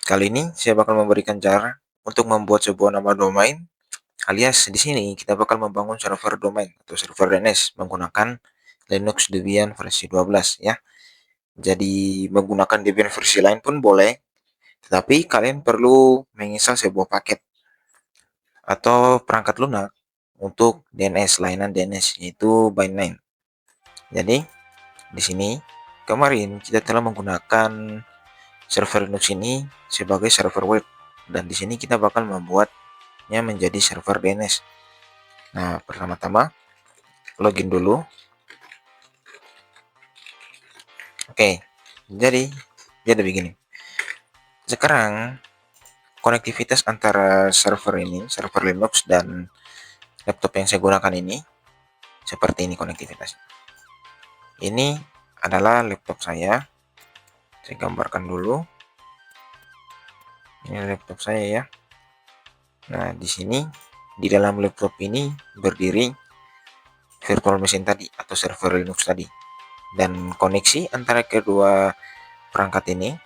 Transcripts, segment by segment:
Kali ini saya bakal memberikan cara untuk membuat sebuah nama domain, alias di sini kita bakal membangun server domain atau server DNS menggunakan Linux Debian versi 12 ya. Jadi menggunakan Debian versi lain pun boleh, tetapi kalian perlu menginstal sebuah paket atau perangkat lunak untuk DNS, layanan DNS, yaitu Bind9. Jadi di sini kemarin kita telah menggunakan server Linux ini sebagai server web, dan di sini kita bakal membuatnya menjadi server DNS. Nah, pertama-tama login dulu. Oke, jadi begini. Sekarang konektivitas antara server ini, server Linux, dan laptop yang saya gunakan ini seperti ini konektivitasnya. Ini adalah laptop saya. Saya gambarkan dulu. Ini laptop saya ya. Nah, di sini di dalam laptop ini berdiri virtual machine tadi atau server Linux tadi. Dan koneksi antara kedua perangkat ini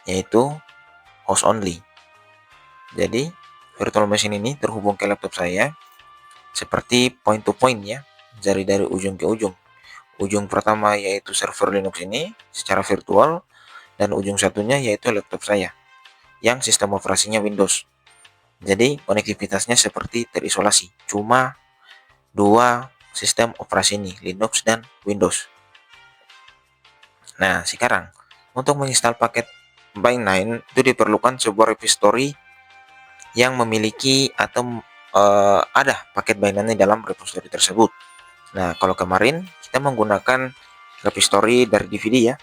yaitu host only. Jadi virtual machine ini terhubung ke laptop saya seperti point to point ya, dari ujung ke ujung. Ujung pertama yaitu server Linux ini secara virtual, dan ujung satunya yaitu laptop saya yang sistem operasinya Windows. Jadi konektivitasnya seperti terisolasi, cuma dua sistem operasi ini, Linux dan Windows. Nah, sekarang untuk menginstal paket Bind9 itu diperlukan sebuah repository yang memiliki atau ada paket Bind9 dalam repository tersebut. Nah, kalau kemarin kita menggunakan repository dari DVD ya.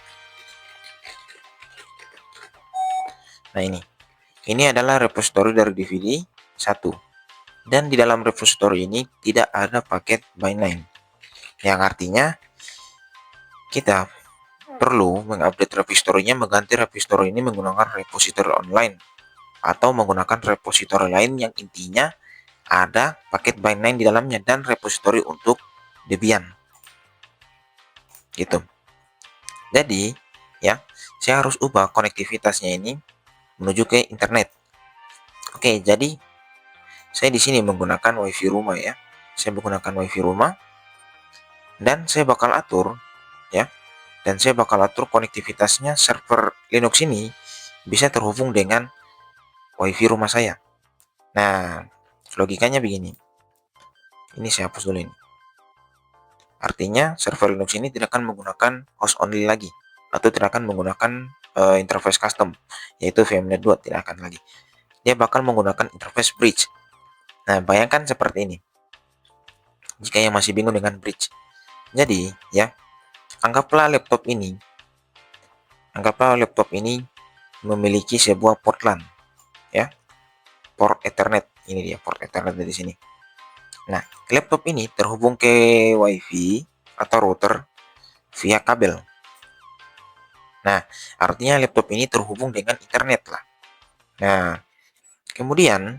Nah, ini adalah repository dari DVD 1. Dan di dalam repository ini tidak ada paket Bind9. Yang artinya kita perlu mengupdate repository-nya, mengganti repository ini menggunakan repository online atau menggunakan repository lain yang intinya ada paket Bind9 di dalamnya dan repository untuk Debian. Gitu. Jadi, ya, saya harus ubah konektivitasnya ini menuju ke internet. Oke, jadi saya di sini menggunakan WiFi rumah ya. Saya menggunakan WiFi rumah dan saya bakal atur ya. Dan saya bakal atur konektivitasnya server Linux ini bisa terhubung dengan WiFi rumah saya. Nah, logikanya begini. Ini saya hapus dulu ini. Artinya server Linux ini tidak akan menggunakan host only lagi atau tidak akan menggunakan interface custom yaitu VMnet 2, tidak akan lagi. Dia bakal menggunakan interface bridge. Nah, bayangkan seperti ini. Jika yang masih bingung dengan bridge. Jadi, ya, anggaplah laptop ini memiliki sebuah port LAN, ya, port Ethernet. Ini dia port Ethernet dari sini. Nah, laptop ini terhubung ke WiFi atau router via kabel. Nah, artinya laptop ini terhubung dengan internet lah. Nah, kemudian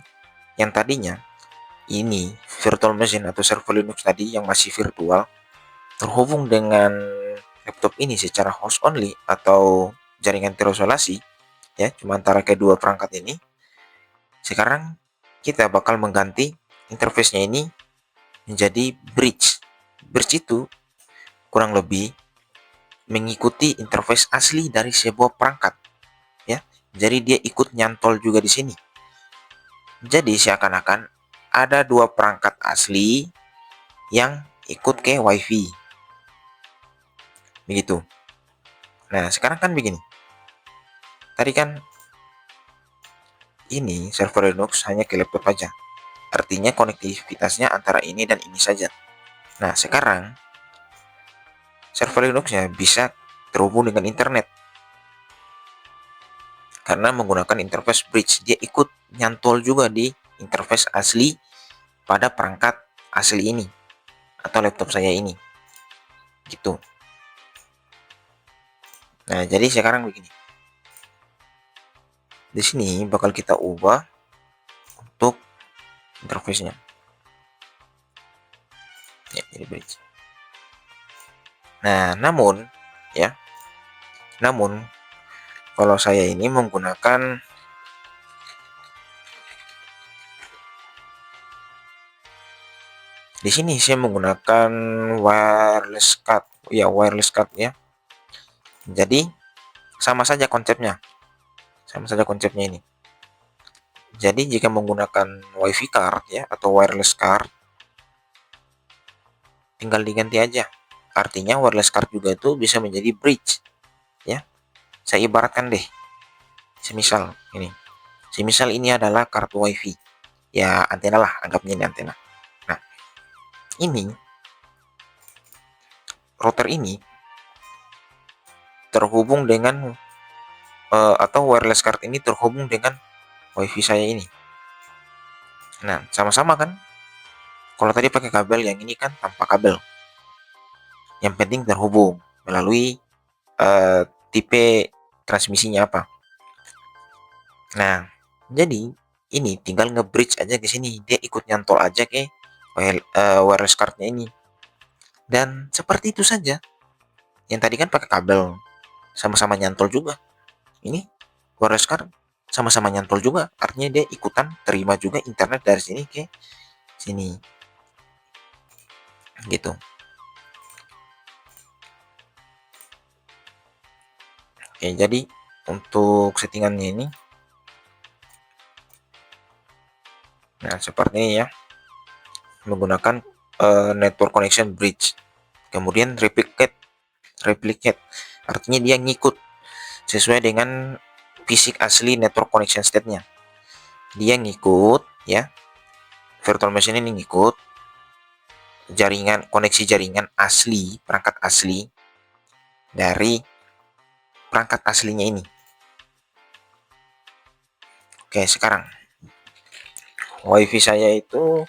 yang tadinya ini virtual machine atau server Linux tadi yang masih virtual terhubung dengan laptop ini secara host only atau jaringan terisolasi ya, cuma antara kedua perangkat ini. Sekarang kita bakal mengganti interface-nya ini menjadi bridge. Bridge itu kurang lebih mengikuti interface asli dari sebuah perangkat ya. Jadi dia ikut nyantol juga di sini. Jadi seakan-akan ada dua perangkat asli yang ikut ke WiFi. Begitu. Nah, sekarang kan begini. Tadi kan ini server Linux hanya ke laptop aja. Artinya konektivitasnya antara ini dan ini saja. Nah, sekarang server Linux-nya bisa terhubung dengan internet. Karena menggunakan interface bridge, dia ikut nyantol juga di interface asli pada perangkat asli ini atau laptop saya ini. Gitu. Nah, jadi sekarang begini. Di sini bakal kita ubah untuk interface-nya. Ya, jadi bridge. Nah, namun kalau saya ini menggunakan Di sini saya menggunakan wireless card, ya wireless card ya. Jadi sama saja konsepnya, ini. Jadi jika menggunakan WiFi card ya atau wireless card, tinggal diganti aja. Artinya wireless card juga itu bisa menjadi bridge ya. Saya ibaratkan deh, semisal ini adalah kartu WiFi. Ya antena lah, anggapnya ini antena. Nah, ini router ini terhubung dengan atau wireless card ini terhubung dengan WiFi saya ini. Nah, sama-sama kan? Kalau tadi pakai kabel, yang ini kan tanpa kabel. Yang penting terhubung melalui tipe transmisinya apa. Nah, jadi ini tinggal nge-bridge aja ke sini. Dia ikut nyantol aja ke wireless cardnya ini. Dan seperti itu saja. Yang tadi kan pakai kabel, sama-sama nyantol juga. Ini wireless card sama-sama nyantol juga. Artinya dia ikutan terima juga internet dari sini ke sini. Gitu. Oke, jadi untuk settingannya ini, nah seperti ini ya, menggunakan network connection bridge, kemudian replicate, artinya dia ngikut sesuai dengan fisik asli network connection state-nya. Dia ngikut ya, virtual machine ini ngikut jaringan, koneksi jaringan asli, perangkat asli dari perangkat aslinya ini. Oke, sekarang WiFi saya itu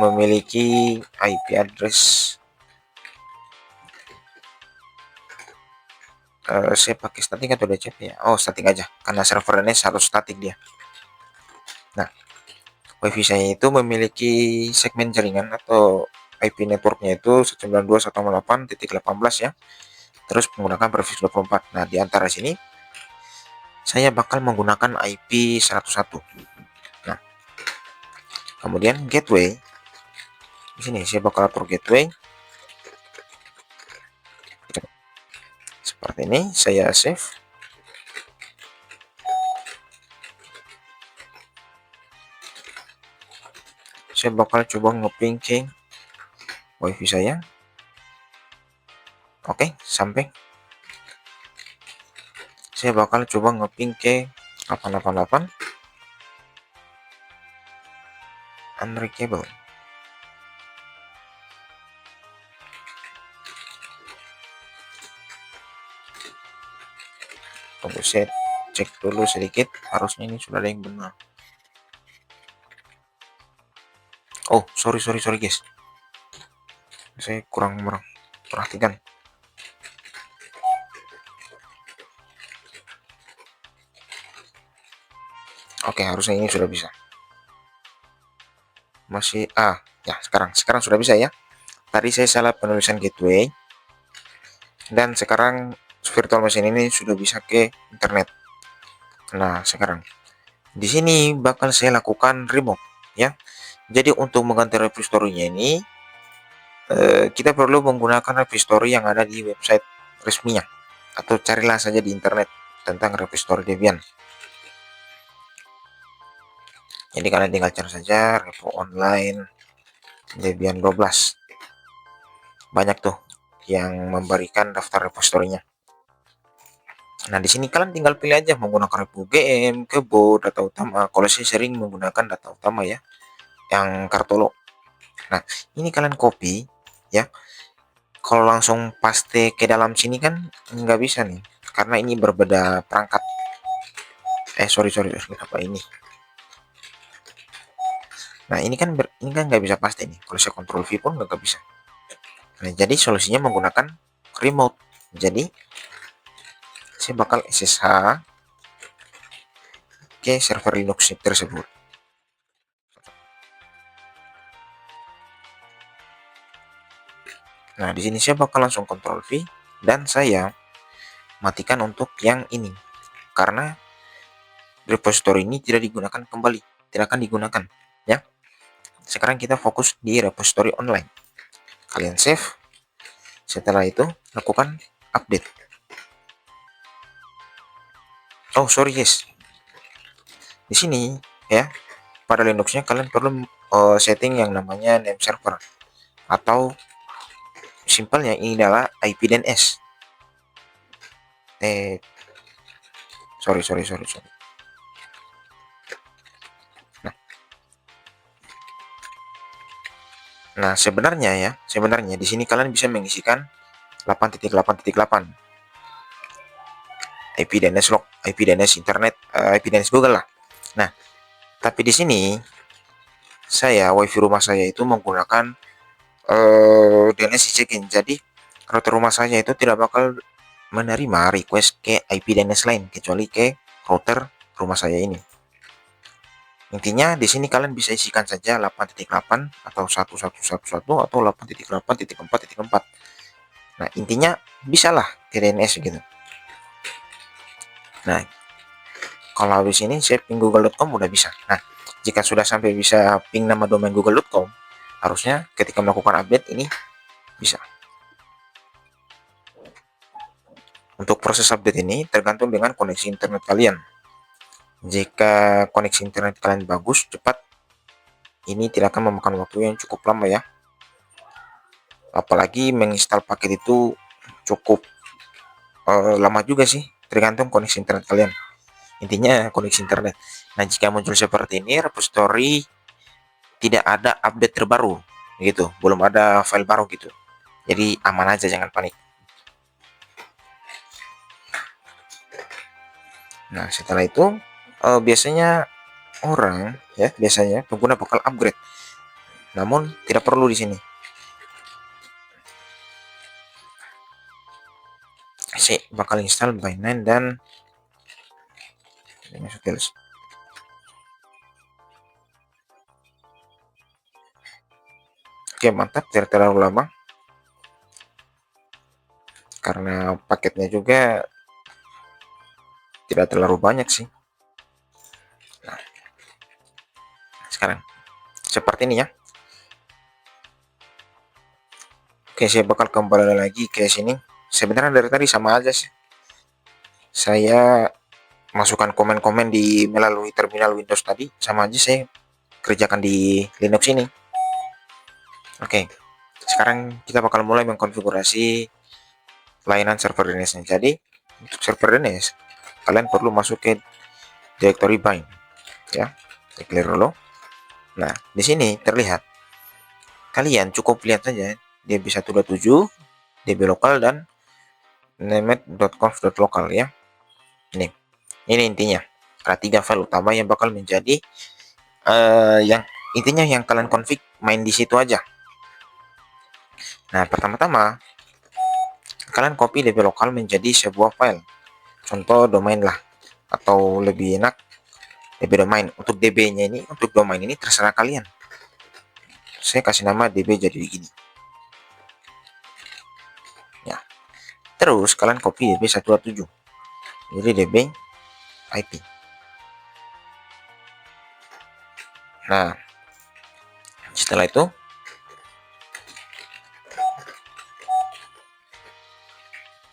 memiliki IP address, saya pakai static atau DCP ya? Oh, static aja, karena servernya harus static dia. Nah, WiFi saya itu memiliki segmen jaringan atau IP networknya itu 192.168.18 ya. Terus menggunakan prefix 24. Nah, di antara sini saya bakal menggunakan IP 101. Nah, kemudian gateway. Di sini saya bakal atur gateway. Seperti ini, saya save. Saya bakal coba ngeping ke WiFi saya. Oke, sampai. Saya bakal coba ngeping ke 888 unreachable. Tunggu, saya cek dulu sedikit, harusnya ini sudah ada yang benar. Oh, sorry guys, saya kurang perhatikan. Oke, harusnya ini sudah bisa. Masih ya, sekarang sudah bisa ya. Tadi saya salah penulisan gateway, dan sekarang virtual machine ini sudah bisa ke internet. Nah, sekarang di sini bakal saya lakukan remote ya. Jadi untuk mengganti repository-nya ini, kita perlu menggunakan repository yang ada di website resminya, atau carilah saja di internet tentang repository Debian. Jadi kalian tinggal cari saja repo online Debian 12. Banyak tuh yang memberikan daftar repositorinya. Nah, di sini kalian tinggal pilih aja menggunakan repo GM, kebo, data utama. Kalau saya sering menggunakan data utama ya, yang kartolo. Nah, ini kalian copy ya. Kalau langsung paste ke dalam sini kan nggak bisa nih, karena ini berbeda perangkat. Sorry, apa ini? Nah, ini kan nggak bisa paste nih. Kalau saya Ctrl V pun nggak bisa. Nah, jadi solusinya menggunakan remote. Jadi saya bakal SSH ke server Linux tersebut. Nah, di sini saya bakal langsung Ctrl V dan saya matikan untuk yang ini, karena repository ini tidak digunakan kembali, tidak akan digunakan ya. Sekarang kita fokus di repository online. Kalian save. Setelah itu lakukan update. Oh sorry yes, di sini ya pada Linuxnya kalian perlu setting yang namanya name server, atau simpelnya ini adalah IP DNS. Sorry. Nah, sebenarnya di sini kalian bisa mengisikan 8.8.8 IP DNS log, IP DNS internet, IP DNS Google lah. Nah, tapi di sini wifi rumah saya itu menggunakan DNS check-in. Jadi router rumah saya itu tidak bakal menerima request ke IP DNS lain kecuali ke router rumah saya ini. Intinya di sini kalian bisa isikan saja 8.8 atau 1111 atau 8.8.4.4. Nah, intinya bisalah ke DNS gitu. Nah, kalau habis ini saya ping google.com udah bisa. Nah, jika sudah sampai bisa ping nama domain google.com, harusnya ketika melakukan update ini bisa. Untuk proses update ini tergantung dengan koneksi internet kalian. Jika koneksi internet kalian bagus, cepat, ini tidak akan memakan waktu yang cukup lama ya. Apalagi menginstal paket itu cukup lama juga sih, tergantung koneksi internet kalian. Intinya koneksi internet. Nah, jika muncul seperti ini, repository tidak ada update terbaru gitu, belum ada file baru gitu. Jadi aman aja, jangan panik. Nah, setelah itu biasanya pengguna bakal upgrade. Namun tidak perlu di sini. Saya bakal install Binance dan Oke, mantap, tidak terlalu lama karena paketnya juga tidak terlalu banyak sih. Nah, sekarang seperti ini ya. Oke, saya bakal kembali lagi ke sini. Sebenarnya dari tadi sama aja sih. Saya masukkan komen-komen di melalui terminal Windows tadi, sama aja saya kerjakan di Linux ini. Oke, sekarang kita bakal mulai mengkonfigurasi layanan server DNS-nya. Jadi, untuk server DNS, kalian perlu masuk ke directory bind. Ya, saya clear dulu. Nah, di sini terlihat. Kalian cukup lihat saja db127, db lokal, dan named.conf.local ya. Ini intinya. Ada 3 file utama yang bakal menjadi yang intinya yang kalian config main di situ aja. Nah, pertama-tama kalian copy db lokal menjadi sebuah file. Contoh domain lah, atau lebih enak db domain. Untuk db-nya ini, untuk domain ini terserah kalian. Saya kasih nama db jadi begini. Ya. Terus kalian copy db127. Jadi db IP. Nah, setelah itu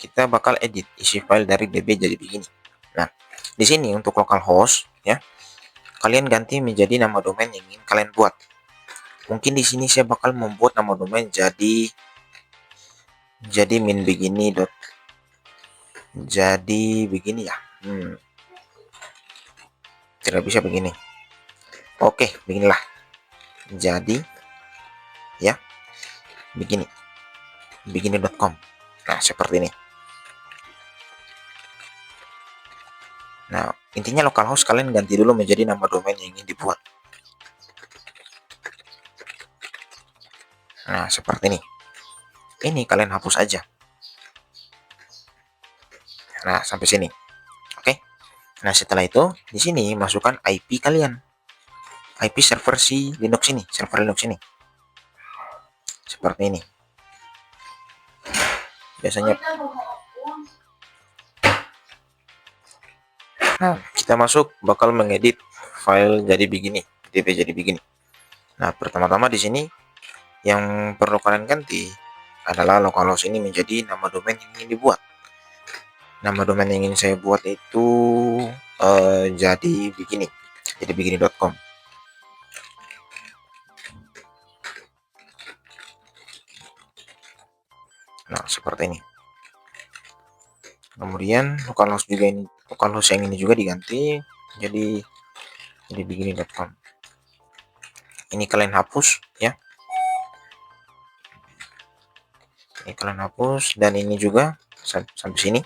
kita bakal edit isi file dari db jadi begini. Nah, di sini untuk localhost ya, kalian ganti menjadi nama domain yang ingin kalian buat. Mungkin di sini saya bakal membuat nama domain jadi min begini dot jadi begini ya. Tidak bisa begini. Oke, beginilah. Jadi ya, begini.com. Nah, seperti ini. Nah, intinya localhost kalian ganti dulu menjadi nama domain yang ingin dibuat. Nah, seperti ini. Ini kalian hapus aja. Nah, sampai sini. Oke. Nah, setelah itu di sini masukkan IP kalian. IP server si Linux ini, server Linux ini. Seperti ini. Biasanya kita masuk bakal mengedit file jadi begini, db jadi begini. Nah, pertama-tama di sini yang perlu kalian ganti adalah localhost ini menjadi nama domain yang ingin dibuat. Nama domain yang ingin saya buat itu jadi begini, jadi begini.com. Nah, seperti ini. Kemudian localhost yang ini juga diganti jadi begini.com. Ini kalian hapus ya. Ini kalian hapus dan ini juga sampai sini.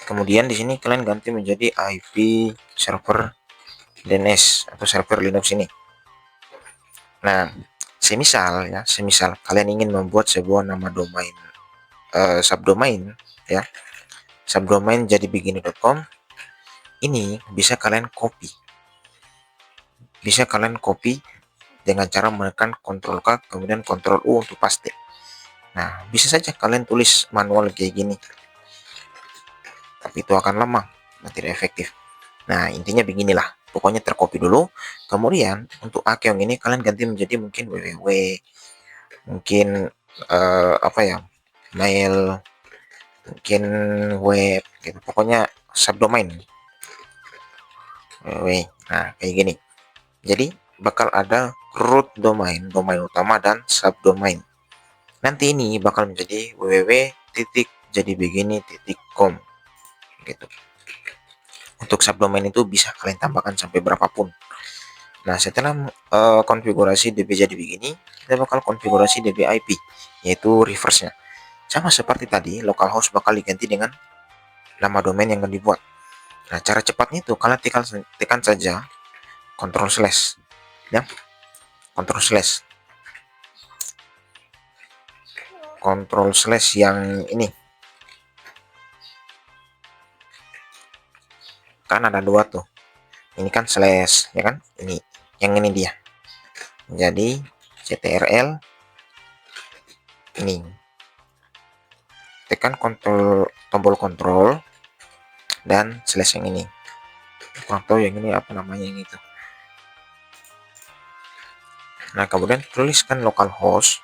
Kemudian di sini kalian ganti menjadi IP server DNS atau server Linux ini. Nah, semisal kalian ingin membuat sebuah nama domain subdomain ya. Subdomain jadi begini.com. Ini bisa kalian copy. Dengan cara menekan Ctrl K kemudian Ctrl U untuk paste. Nah, bisa saja kalian tulis manual kayak gini. Tapi itu akan lama dan tidak efektif. Nah, intinya beginilah. Pokoknya tercopy dulu. Kemudian untuk account ini kalian ganti menjadi mungkin www, mungkin mail, mungkin web gitu. Pokoknya subdomain www. Nah, kayak gini. Jadi bakal ada root domain utama dan subdomain. Nanti ini bakal menjadi www.jadibegini.com gitu. Untuk subdomain itu bisa kalian tambahkan sampai berapapun. Nah, setelah konfigurasi DB jadi begini, kita bakal konfigurasi DB IP, yaitu reverse-nya. Sama seperti tadi, localhost bakal diganti dengan nama domain yang akan dibuat. Nah, cara cepatnya itu kalian tekan saja Ctrl slash ya. Ctrl slash yang ini. Kan ada dua tuh. Ini kan slash ya kan? Ini yang ini dia. Jadi ctrl ini. Tekan tombol kontrol dan slash yang ini. Kurang tahu yang ini apa namanya yang itu. Nah, kemudian tuliskan localhost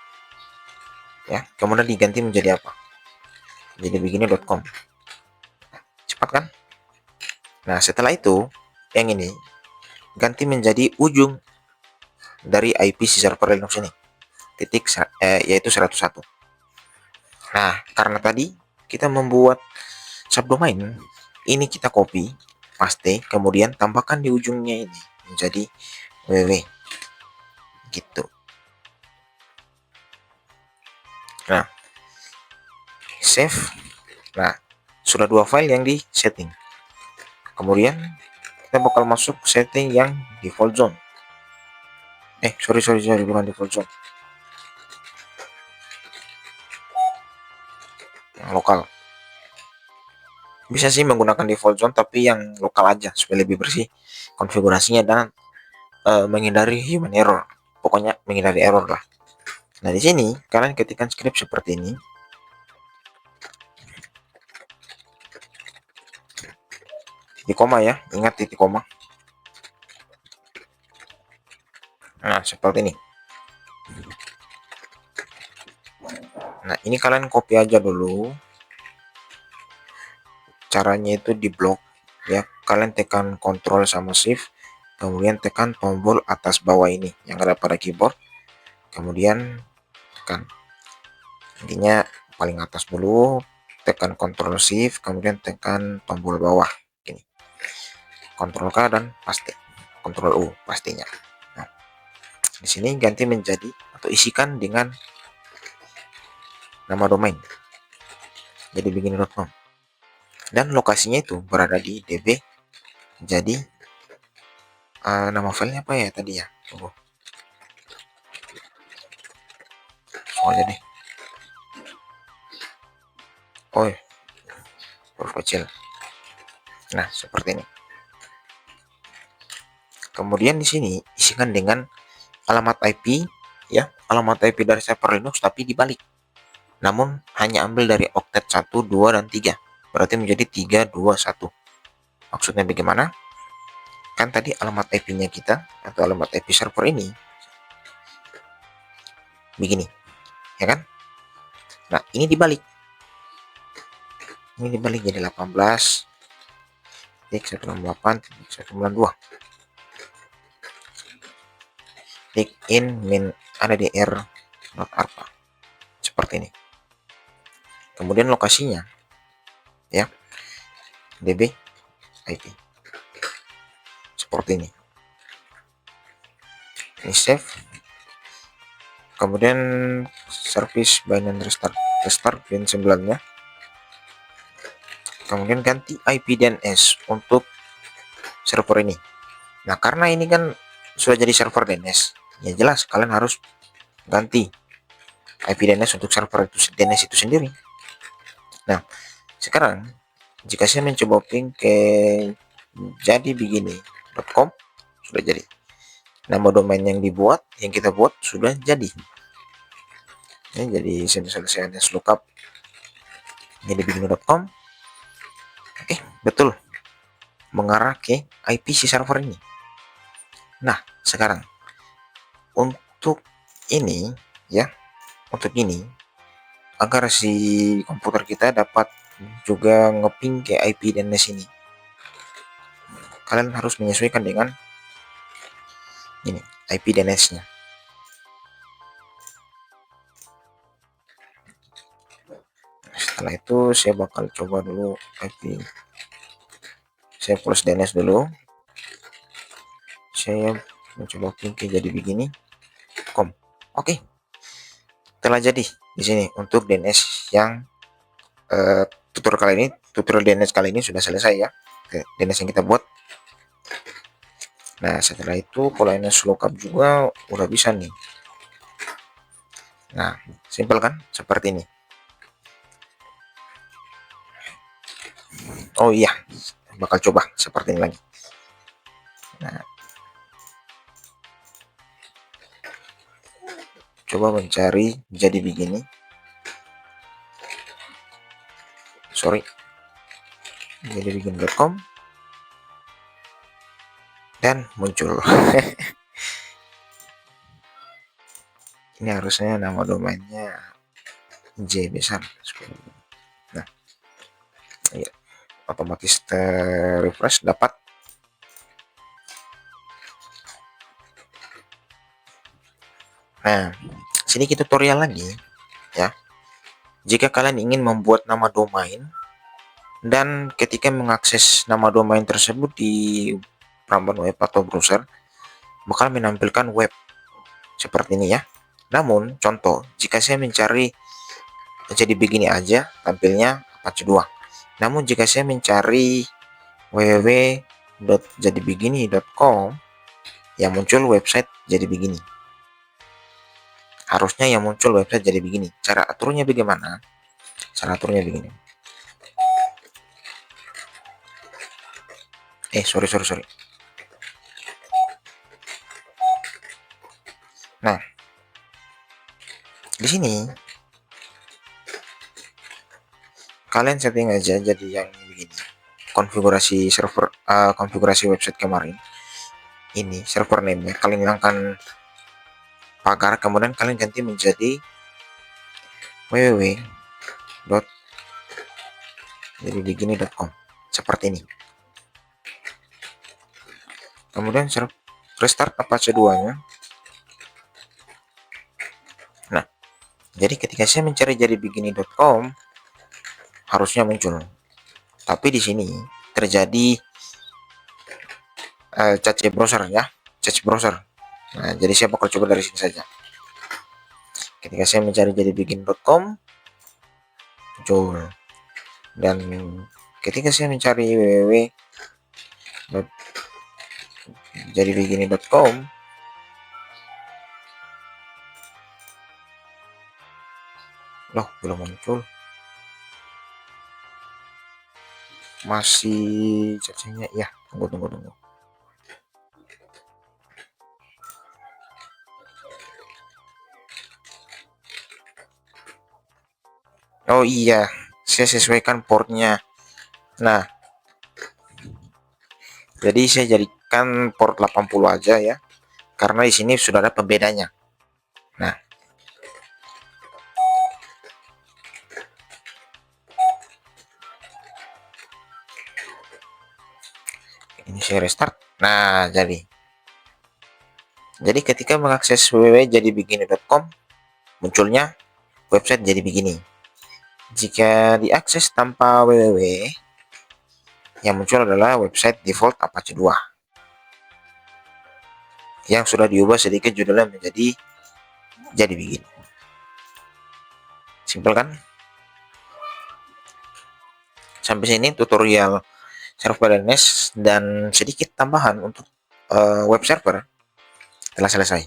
ya, kemudian diganti menjadi apa? Jadi begini.com. Cepat kan? Nah, setelah itu yang ini ganti menjadi ujung dari IP si server Linux ini. Yaitu 101. Nah, karena tadi kita membuat subdomain, ini kita copy, paste, kemudian tambahkan di ujungnya ini menjadi www gitu. Nah, save. Nah, sudah dua file yang di setting. Kemudian kita bakal masuk setting yang default zone. Sorry, bukan default zone. Yang lokal. Bisa sih menggunakan default zone, tapi yang lokal aja supaya lebih bersih konfigurasinya dan menghindari human error. Pokoknya menghindari error lah. Nah, di sini kalian ketikkan script seperti ini. Titik koma ya, ingat titik koma. Nah, seperti ini. Nah, ini kalian copy aja dulu. Caranya itu di blok ya. Kalian tekan Ctrl sama Shift, kemudian tekan tombol atas bawah ini yang ada pada keyboard. Kemudian tekan. Intinya paling atas dulu, tekan Ctrl Shift, kemudian tekan tombol bawah ini. Ctrl K dan paste. Ctrl U pastinya. Nah, di sini ganti menjadi atau isikan dengan nama domain. Jadi begini.com. Dan lokasinya itu berada di DB. Jadi nama filenya apa ya tadi ya? Tunggu. Soalnya deh. Oh, huruf kecil. Nah, seperti ini. Kemudian di sini isikan dengan alamat IP ya, alamat IP dari server Linux tapi dibalik. Namun hanya ambil dari oktet 1, 2 dan 3. Berarti menjadi 321. Maksudnya bagaimana? Kan tadi alamat IP-nya kita atau alamat IP server ini begini, ya kan? Nah, ini dibalik. Ini dibalik jadi 18.168.192. Tick in min ada di r.arpa. Seperti ini. Kemudian lokasinya ya, db ip. Seperti ini. Ini save. Kemudian service Binance restart pin 9-nya. Kemudian ganti IP DNS untuk server ini. Nah, karena ini kan sudah jadi server DNS, ya jelas kalian harus ganti IP DNS untuk server DNS itu sendiri. Nah, sekarang jika saya mencoba ping ke jadibegini.com, sudah jadi. Nama domain yang kita buat sudah jadi. Ya, jadi saya selesai lookup jadibegini.com. Oke, betul. Mengarah ke IP si server ini. Nah, sekarang untuk ini ya, untuk ini agar si komputer kita dapat juga ngeping ke IP DNS ini, kalian harus menyesuaikan dengan ini IP DNS-nya. Setelah itu saya bakal coba dulu IP. Saya plus DNS dulu. Saya mencoba ping ke jadi begini. Oke. Telah jadi di sini untuk DNS yang tutorial DNS kali ini sudah selesai ya. DNS yang kita buat. Nah, setelah itu kalau DNS lookup juga udah bisa nih. Nah, simpel kan? Seperti ini. Oh iya, bakal coba seperti ini lagi. Nah, coba mencari jadi begini. Jadi begini.com dan muncul. Ini harusnya nama domainnya J besar. Nah, iya, otomatis refresh dapat. Nah, sini kita tutorial lagi ya. Jika kalian ingin membuat nama domain dan ketika mengakses nama domain tersebut di peramban web atau browser bakal menampilkan web seperti ini ya. Namun contoh, jika saya mencari jadi begini aja tampilnya Apache 2. Namun jika saya mencari www.jadibegini.com yang muncul website jadi begini. Harusnya yang muncul website jadi begini. Cara aturnya bagaimana? Cara aturnya begini. Sorry. Nah, di sini kalian setting aja jadi yang begini. Konfigurasi server, konfigurasi website kemarin. Ini server name-nya kalian hilangkan pagar, kemudian kalian ganti menjadi www.jadibegini.com seperti ini. Kemudian restart Apache 2-nya. Nah, jadi ketika saya mencari jadibegini.com harusnya muncul. Tapi di sini terjadi cache browser ya, cache browser. Nah, jadi saya bakal coba dari sini saja. Ketika saya mencari jadibegini.com muncul. Dan ketika saya mencari www.jadibegini.com loh, belum muncul. Masih cacingnya ya, tunggu. Oh iya, saya sesuaikan portnya. Nah, jadi saya jadikan port 80 aja ya, karena di sini sudah ada pembedanya. Nah, Ini saya restart. Nah, jadi ketika mengakses www.jadibegini.com, munculnya website jadi begini. Jika diakses tanpa www, yang muncul adalah website default Apache 2 yang sudah diubah sedikit judulnya menjadi jadi begini. Simpel kan? Sampai sini tutorial server DNS dan sedikit tambahan untuk web server telah selesai.